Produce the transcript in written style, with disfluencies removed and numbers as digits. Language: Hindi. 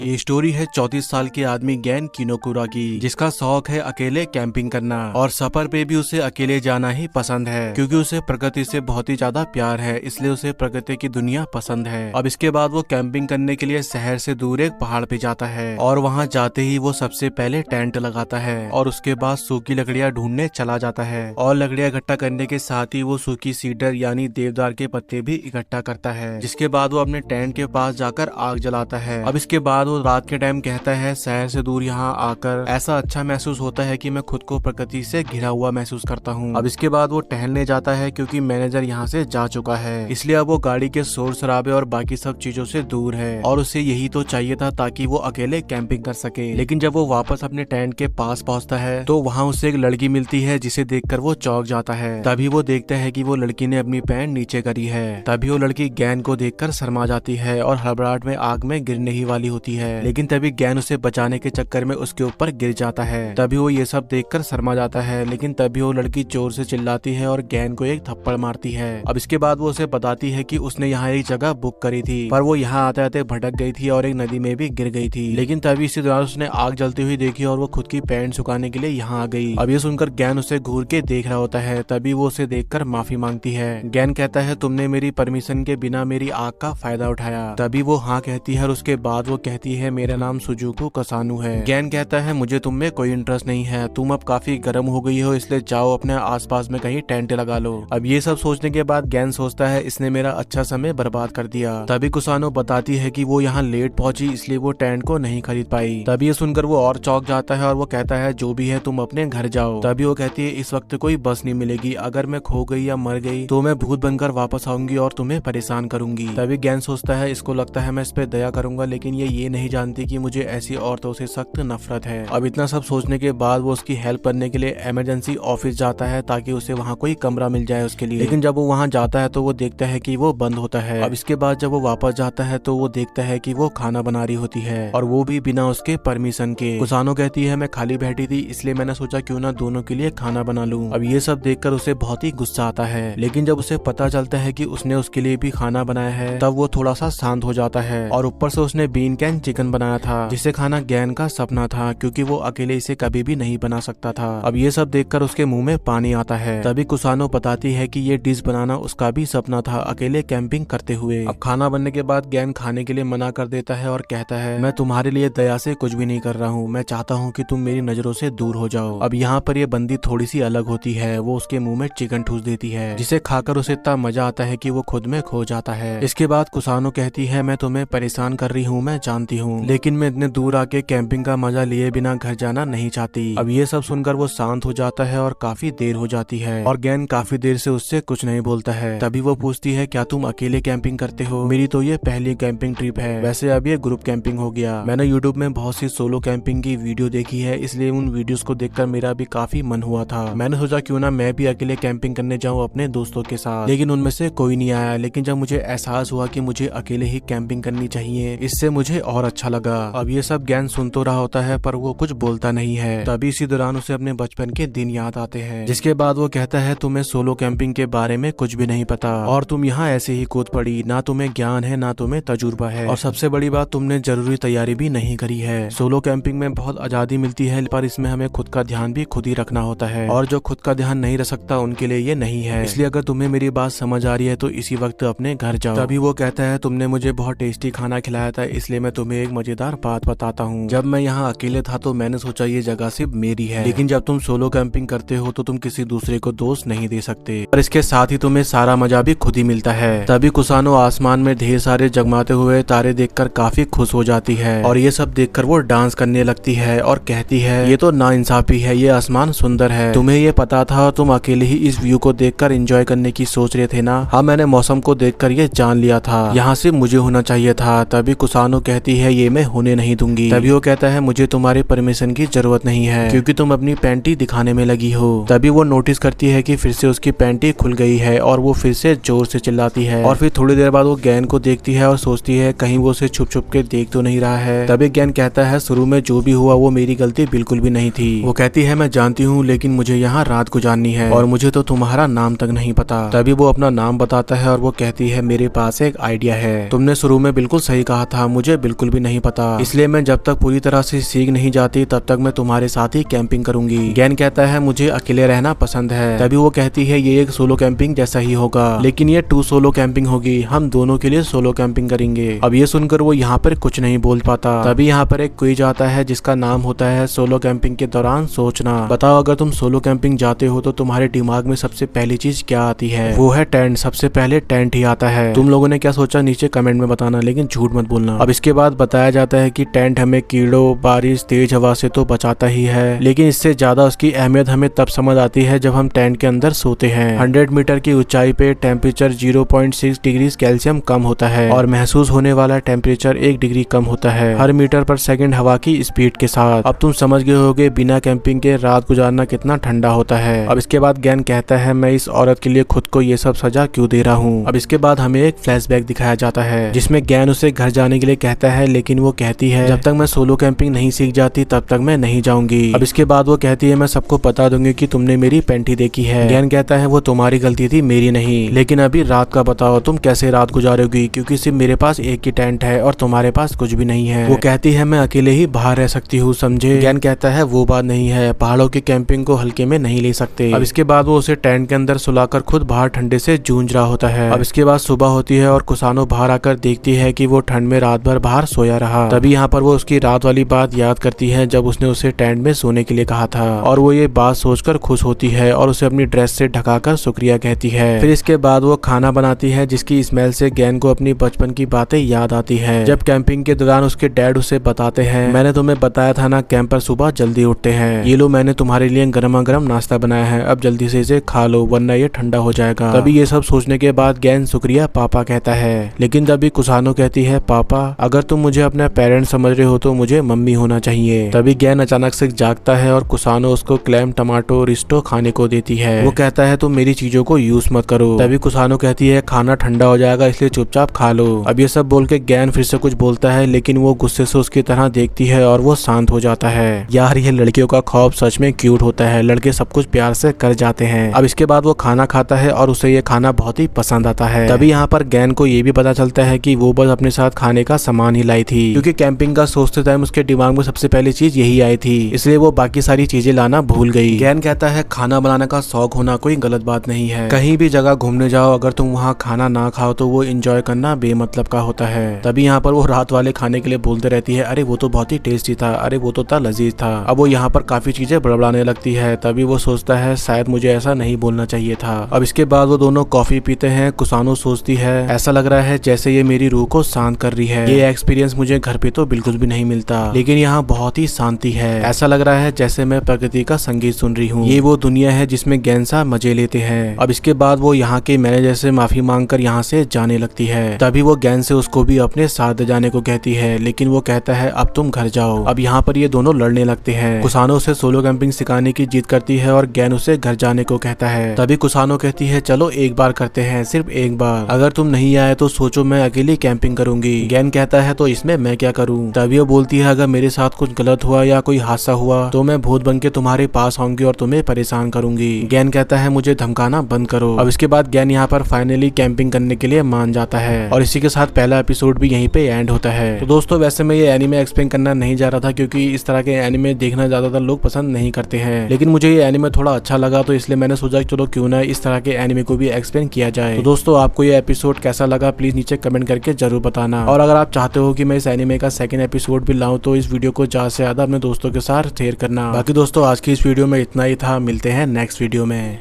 ये स्टोरी है 34 साल के आदमी गैन किनोकुरा की, जिसका शौक है अकेले कैंपिंग करना और सफर पे भी उसे अकेले जाना ही पसंद है, क्योंकि उसे प्रकृति से बहुत ही ज्यादा प्यार है, इसलिए उसे प्रकृति की दुनिया पसंद है। अब इसके बाद वो कैंपिंग करने के लिए शहर से दूर एक पहाड़ पे जाता है और वहाँ जाते ही वो सबसे पहले टेंट लगाता है और उसके बाद सूखी लकड़ियाँ ढूंढने चला जाता है और लकड़ियाँ इकट्ठा करने के साथ ही वो सूखी सीडर यानी देवदार के पत्ते भी इकट्ठा करता है, जिसके बाद वो अपने टेंट के पास जाकर आग जलाता है। अब इसके बाद वो रात के टाइम कहता है शहर से दूर यहाँ आकर ऐसा अच्छा महसूस होता है कि मैं खुद को प्रकृति से घिरा हुआ महसूस करता हूँ। अब इसके बाद वो टहलने जाता है क्योंकि मैनेजर यहाँ से जा चुका है, इसलिए अब वो गाड़ी के शोर शराबे और बाकी सब चीजों से दूर है और उसे यही तो चाहिए था ताकि वो अकेले कैंपिंग कर सके। लेकिन जब वो वापस अपने टेंट के पास पहुँचता है तो वहाँ उसे एक लड़की मिलती है जिसे देखकर वो चौंक जाता है। तभी वो देखता है कि वो लड़की ने अपनी पैंट नीचे करी है। तभी वो लड़की गैन को देखकर शर्मा जाती है और हड़बड़ाहट में आग में गिरने ही वाली होती है, लेकिन तभी गैन उसे बचाने के चक्कर में उसके ऊपर गिर जाता है। तभी वो ये सब देखकर शर्मा जाता है, लेकिन तभी वो लड़की जोर से चिल्लाती है और गैन को एक थप्पड़ मारती है। अब इसके बाद वो उसे बताती है कि उसने यहाँ एक जगह बुक करी थी, पर वो यहाँ आते आते भटक गई थी और एक नदी में भी गिर गई थी। लेकिन तभी इसी दौरान उसने आग जलती हुई देखी और वो खुद की पैंट सुखाने के लिए यहाँ आ गई। अब ये सुनकर गैन उसे घूर के देख रहा होता है। तभी वो उसे देखकर माफी मांगती है। गैन कहता है तुमने मेरी परमिशन के बिना मेरी आग का फायदा उठाया। तभी वो हाँ कहती है और उसके बाद वो कहती है मेरा नाम सुजुको कसानु है। गैन कहता है मुझे तुम में कोई इंटरेस्ट नहीं है, तुम अब काफी गर्म हो गई हो, इसलिए जाओ अपने आसपास में कहीं टेंट लगा लो। अब ये सब सोचने के बाद गैन सोचता है इसने मेरा अच्छा समय बर्बाद कर दिया। तभी कुसानो बताती है कि वो यहाँ लेट पहुंची इसलिए वो टेंट को नहीं खरीद पाई। तभी ये सुनकर वो और चौंक जाता है और वो कहता है जो भी है तुम अपने घर जाओ। तभी वो कहती है इस वक्त कोई बस नहीं मिलेगी, अगर मैं खो गई या मर गई तो मैं भूत बनकर वापस आऊंगी और तुम्हें परेशान करूंगी। तभी गैन सोचता है इसको लगता है मैं इस पे दया करूंगा, लेकिन ये नहीं जानती कि मुझे ऐसी औरतों से सख्त नफरत है। अब इतना सब सोचने के बाद वो उसकी हेल्प करने के लिए इमरजेंसी ऑफिस जाता है ताकि उसे वहाँ कोई कमरा मिल जाए उसके लिए। लेकिन जब वो वहाँ जाता है तो वो देखता है कि वो बंद होता है। अब इसके बाद जब वो वापस जाता है तो वो देखता है कि वो खाना बना रही होती है और वो भी बिना उसके परमिशन के। कुसानो कहती है मैं खाली बैठी थी इसलिए मैंने सोचा क्यों ना दोनों के लिए खाना बना लूं। अब ये सब देखकर उसे बहुत ही गुस्सा आता है, लेकिन जब उसे पता चलता है कि उसने उसके लिए भी खाना बनाया है तब वो थोड़ा सा शांत हो जाता है। और ऊपर से उसने बीन कैन चिकन बनाया था जिसे खाना गैन का सपना था, क्योंकि वो अकेले इसे कभी भी नहीं बना सकता था। अब ये सब देखकर उसके मुंह में पानी आता है। तभी कुसानो बताती है कि ये डिश बनाना उसका भी सपना था अकेले कैंपिंग करते हुए। अब खाना बनने के बाद गैन खाने के लिए मना कर देता है और कहता है मैं तुम्हारे लिए दया से कुछ भी नहीं कर रहा हूँ, मैं चाहता हूँ कि तुम मेरी नजरों से दूर हो जाओ। अब यहाँ पर ये बंदी थोड़ी सी अलग होती है, वो उसके मुंह में चिकन ठूस देती है जिसे खाकर उसे इतना मजा आता है कि वो खुद में खो जाता है। इसके बाद कुसानो कहती है मैं तुम्हें परेशान कर रही हूँ, मैं जानती हूँ, लेकिन मैं इतने दूर आके कैंपिंग का मजा लिए बिना घर जाना नहीं चाहती। अब ये सब सुनकर वो शांत हो जाता है और काफी देर हो जाती है और गैन काफी देर से उससे कुछ नहीं बोलता है। तभी वो पूछती है क्या तुम अकेले कैंपिंग करते हो? मेरी तो ये पहली कैंपिंग ट्रिप है, वैसे अब ये ग्रुप कैंपिंग हो गया। मैंने यूट्यूब में बहुत सी सोलो कैंपिंग की वीडियो देखी है, इसलिए उन वीडियोस को देखकर मेरा भी काफी मन हुआ था। मैंने सोचा क्यों ना मैं भी अकेले कैंपिंग करने जाऊँ अपने दोस्तों के साथ, लेकिन उनमें से कोई नहीं आया। लेकिन जब मुझे एहसास हुआ कि मुझे अकेले ही कैंपिंग करनी चाहिए, इससे मुझे और अच्छा लगा। अब ये सब ज्ञान सुन तो रहा होता है पर वो कुछ बोलता नहीं है। तभी इसी दौरान उसे अपने बचपन के दिन याद आते हैं, जिसके बाद वो कहता है तुम्हें सोलो कैंपिंग के बारे में कुछ भी नहीं पता और तुम यहाँ ऐसे ही कूद पड़ी, ना तुम्हें ज्ञान है ना तुम्हें तजुर्बा है, और सबसे बड़ी बात तुमने जरूरी तैयारी भी नहीं करी है। सोलो कैंपिंग में बहुत आजादी मिलती है पर इसमें हमें खुद का ध्यान भी खुद ही रखना होता है, और जो खुद का ध्यान नहीं रख सकता उनके लिए ये नहीं है। इसलिए अगर तुम्हें मेरी बात समझ आ रही है तो इसी वक्त अपने घर जाओ। तभी वो कहता है तुमने मुझे बहुत टेस्टी खाना खिलाया था, इसलिए मैं तुम्हें एक मजेदार बात बताता हूँ। जब मैं यहाँ अकेले था तो मैंने सोचा ये जगह सिर्फ मेरी है, लेकिन जब तुम सोलो कैंपिंग करते हो तो तुम किसी दूसरे को दोष नहीं दे सकते, और इसके साथ ही तुम्हें सारा मजा भी खुद ही मिलता है। तभी कुसानो आसमान में ढेर सारे जगमगाते हुए तारे देखकर काफी खुश हो जाती है और ये सब देखकर वो डांस करने लगती है और कहती है ये तो नाइंसाफी है, ये आसमान सुंदर है, तुम्हें ये पता था? तुम अकेले ही इस व्यू को देखकर एंजॉय करने की सोच रहे थे ना? हाँ, मैंने मौसम को देखकर ये जान लिया था, यहाँ से मुझे होना चाहिए था। तभी कुसानो कहती है ये मैं होने नहीं दूंगी। तभी वो कहता है मुझे तुम्हारी परमिशन की जरूरत नहीं है, क्योंकि तुम अपनी पैंटी दिखाने में लगी हो। तभी वो नोटिस करती है कि फिर से उसकी पैंटी खुल गई है और वो फिर से जोर से चिल्लाती है, और फिर थोड़ी देर बाद वो गैन को देखती है और सोचती है कहीं वो उसे छुप छुप के देख तो नहीं रहा है। तभी गैन कहता है शुरू में जो भी हुआ वो मेरी गलती बिल्कुल भी नहीं थी। वो कहती है मैं जानती हूँ, लेकिन मुझे यहाँ रात गुजारनी है और मुझे तो तुम्हारा नाम तक नहीं पता। तभी वो अपना नाम बताता है और वो कहती है मेरे पास एक आइडिया है, तुमने शुरू में बिल्कुल सही कहा था, मुझे बिल्कुल भी भी नहीं पता, इसलिए मैं जब तक पूरी तरह से सीख नहीं जाती तब तक मैं तुम्हारे साथ ही कैंपिंग करूंगी। गैन कहता है मुझे अकेले रहना पसंद है। तभी वो कहती है ये एक सोलो कैंपिंग जैसा ही होगा, लेकिन ये 2 सोलो कैंपिंग होगी, हम दोनों के लिए सोलो कैंपिंग करेंगे। अब ये सुनकर वो यहाँ पर कुछ नहीं बोल पाता। तभी यहाँ पर एक क्विज आता है जिसका नाम होता है सोलो कैंपिंग के दौरान सोचना। बताओ अगर तुम सोलो कैंपिंग जाते हो तो तुम्हारे दिमाग में सबसे पहली चीज क्या आती है? वो है टेंट। सबसे पहले टेंट ही आता है। तुम लोगों ने क्या सोचा नीचे कमेंट में बताना, लेकिन झूठ मत बोलना। अब इसके बाद बताया जाता है कि टेंट हमें कीड़ों, बारिश, तेज हवा से तो बचाता ही है, लेकिन इससे ज्यादा उसकी अहमियत हमें तब समझ आती है जब हम टेंट के अंदर सोते हैं। 100 मीटर की ऊंचाई पे टेम्परेचर 0.6 डिग्री कैल्शियम कम होता है और महसूस होने वाला टेम्परेचर 1 डिग्री कम होता है हर मीटर पर सेकंड हवा की स्पीड के साथ। अब तुम समझ गए होगे बिना कैंपिंग के रात गुजारना कितना ठंडा होता है। अब इसके बाद गैन कहता है मैं इस औरत के लिए खुद को ये सब सजा क्यों दे रहा हूँ। अब इसके बाद हमें एक फ्लैशबैक दिखाया जाता है जिसमें गैन उसे घर जाने के लिए कहता है, लेकिन वो कहती है जब तक मैं सोलो कैंपिंग नहीं सीख जाती तब तक मैं नहीं जाऊंगी। अब इसके बाद वो कहती है मैं सबको बता दूंगी कि तुमने मेरी पैंटी देखी है। गैन कहता है वो तुम्हारी गलती थी, मेरी नहीं। लेकिन अभी रात का बताओ तुम कैसे रात गुजारोगी, क्योंकि सिर्फ मेरे पास एक ही टेंट है और तुम्हारे पास कुछ भी नहीं है। वो कहती है मैं अकेले ही बाहर रह सकती हूँ, समझे। गैन कहता है वो बात नहीं है, पहाड़ों की कैंपिंग को हल्के में नहीं ले सकते। अब इसके बाद वो उसे टेंट के अंदर सुलाकर खुद बाहर ठंडे से जूझ रहा होता है। अब इसके बाद सुबह होती है और कुसानो बाहर आकर देखती है कि वो ठंड में रात भर बाहर सोया रहा। तभी यहाँ पर वो उसकी रात वाली बात याद करती है जब उसने उसे टेंट में सोने के लिए कहा था, और वो ये बात सोचकर खुश होती है और उसे अपनी ड्रेस से ढकाकर शुक्रिया कहती है। फिर इसके बाद वो खाना बनाती है जिसकी स्मेल से गैन को अपनी बचपन की बातें याद आती है। जब कैंपिंग के दौरान उसके डैड उसे बताते हैं मैंने तुम्हें बताया था ना कैंपर सुबह जल्दी उठते हैं, ये लो मैंने तुम्हारे लिए गर्मा गर्म नाश्ता बनाया है, अब जल्दी से इसे खा लो वरना ये ठंडा हो जाएगा। तभी ये सब सोचने के बाद गैन शुक्रिया पापा कहता है, लेकिन तभी कुसानो कहती है पापा अगर तुम मुझे अपना पेरेंट समझ रहे हो तो मुझे मम्मी होना चाहिए। तभी गैन अचानक से जागता है और कुसानो उसको क्लैम, टमाटो, रिस्टो खाने को देती है। वो कहता है तुम मेरी चीजों को यूज मत करो। तभी कुसानो कहती है खाना ठंडा हो जाएगा इसलिए चुपचाप खा लो। अब ये सब बोल के गैन फिर से कुछ बोलता है, लेकिन वो गुस्से से उसकी तरह देखती है और वो शांत हो जाता है। यार ये लड़कियों का खौफ सच में क्यूट होता है, लड़के सब कुछ प्यार से कर जाते हैं। अब इसके बाद वो खाना खाता है और उसे ये खाना बहुत ही पसंद आता है। तभी यहाँ पर गैन को ये भी पता चलता है कि वो बस अपने साथ खाने का सामान ही लाई थी, क्योंकि कैंपिंग का सोचते टाइम उसके दिमाग में सबसे पहली चीज यही आई थी, इसलिए वो बाकी सारी चीजें लाना भूल गई। गैन कहता है खाना बनाने का शौक होना कोई गलत बात नहीं है, कहीं भी जगह घूमने जाओ अगर तुम वहाँ खाना ना खाओ तो वो एंजॉय करना बेमतलब का होता है। तभी यहाँ पर वो रात वाले खाने के लिए बोलते रहती है अरे वो तो बहुत ही टेस्टी था, अरे वो तो था लजीज था। अब वो यहाँ पर काफी चीजें बड़बड़ाने लगती है। तभी वो सोचता है शायद मुझे ऐसा नहीं बोलना चाहिए था। अब इसके बाद वो दोनों कॉफी पीते हैं। कुसानो सोचती है ऐसा लग रहा है जैसे ये मेरी रूह को शांत कर रही है, ये एक्सपीरियंस मुझे घर पे तो बिल्कुल भी नहीं मिलता, लेकिन यहाँ बहुत ही शांति है, ऐसा लग रहा है जैसे मैं प्रकृति का संगीत सुन रही हूँ। ये वो दुनिया है जिसमें गैन सा मजे लेते हैं। अब इसके बाद वो यहाँ के मैनेजर से माफी मांगकर यहाँ से जाने लगती है। तभी वो गैन से उसको भी अपने साथ जाने को कहती है, लेकिन वो कहता है अब तुम घर जाओ। अब यहाँ पर ये दोनों लड़ने लगते हैं। कुसानो उसे सोलो कैंपिंग सिखाने की जिद करती है और गैन उसे घर जाने को कहता है। तभी कुसानो कहती है चलो एक बार करते हैं, सिर्फ एक बार, अगर तुम नहीं आए तो सोचो मैं अकेली कैंपिंग करूंगी। गैन कहता है तो इसमें मैं क्या करूं। तभी वो बोलती है अगर मेरे साथ कुछ गलत हुआ या कोई हादसा हुआ तो मैं भूत बन के तुम्हारे पास आऊंगी और तुम्हें परेशान करूंगी। गैन कहता है मुझे धमकाना बंद करो। अब इसके बाद गैन यहाँ पर फाइनली कैंपिंग करने के लिए मान जाता है और इसी के साथ पहला एपिसोड भी यहीं पे एंड होता है। तो दोस्तों वैसे मैं ये एनिमे एक्सप्लेन करना नहीं जा रहा था क्योंकि इस तरह के एनिमे देखना ज्यादातर लोग पसंद नहीं करते हैं, लेकिन मुझे ये एनिमे थोड़ा अच्छा लगा तो इसलिए मैंने सोचा चलो क्यों ना इस तरह के एनिमे को भी एक्सप्लेन किया जाए। तो दोस्तों आपको ये एपिसोड कैसा लगा प्लीज नीचे कमेंट करके जरूर बताना, और अगर आप चाहते हो कि मैं इस एनिमे का सेकंड एपिसोड भी लाऊं तो इस वीडियो को ज्यादा से ज्यादा अपने दोस्तों के साथ शेयर करना। बाकी दोस्तों आज की इस वीडियो में इतना ही था, मिलते हैं नेक्स्ट वीडियो में।